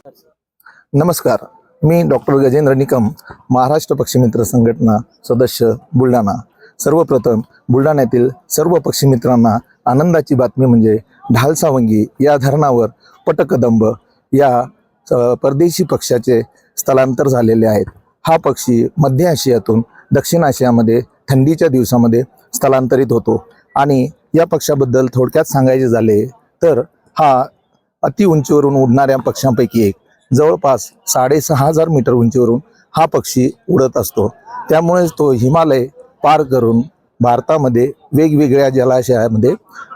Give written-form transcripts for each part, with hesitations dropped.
नमस्कार, मी डॉक्टर गजेंद्र निकम, महाराष्ट्र पक्षीमित्र संघटना सदस्य बुलढाणा। सर्वप्रथम बुलढाण्यातील सर्व पक्षीमित्रांना आनंदाची बातमी म्हणजे ढाल-सावंगी या धरणावर पटकदंब या परदेशी पक्षाचे स्थलांतर झालेले आहेत। हा पक्षी मध्य आशियातून दक्षिण आशियामध्ये थंडीच्या दिवसामध्ये स्थलांतरित होतो आणि या पक्षाबद्दल थोडक्यात सांगायचे झाले तर हा अति उंचीवरून उडणाऱ्या पक्ष्यांपैकी एक, जवळपास 6,500 मीटर उंचीवरून हा पक्षी उडत असतो। त्यामुळेच तो हिमालय पार करून भारतामध्ये वेगवेगळ्या जलाशयामध्ये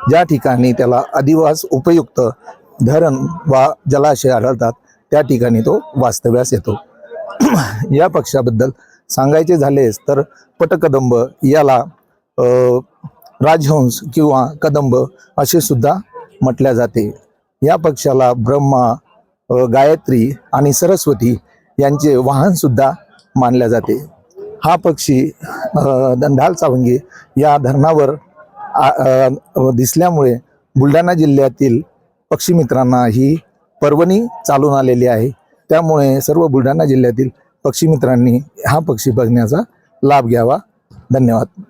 ज्या ठिकाणी त्याला अधिवास उपयुक्त धरण वा जलाशय आढळतात त्या ठिकाणी तो वास्तव्यास येतो। या पक्षाबद्दल सांगायचे झालेच तर पटकदंब याला राजहंस किंवा कदंब असे सुद्धा म्हटले जाते। या पक्षाला ब्रह्मा, गायत्री आणि सरस्वती यांचे वाहन सुद्धा मानले जाते। हा पक्षी ढाल-सावंगी या धरणावर दिसल्यामुळे बुलढाणा जिल्ह्यातील पक्षीमित्रांना ही पर्वणी चालून आलेली आहे। त्यामुळे सर्व बुलढाणा जिल्ह्यातील पक्षीमित्रांनी हा पक्षी बघण्याचा लाभ घ्यावा। धन्यवाद।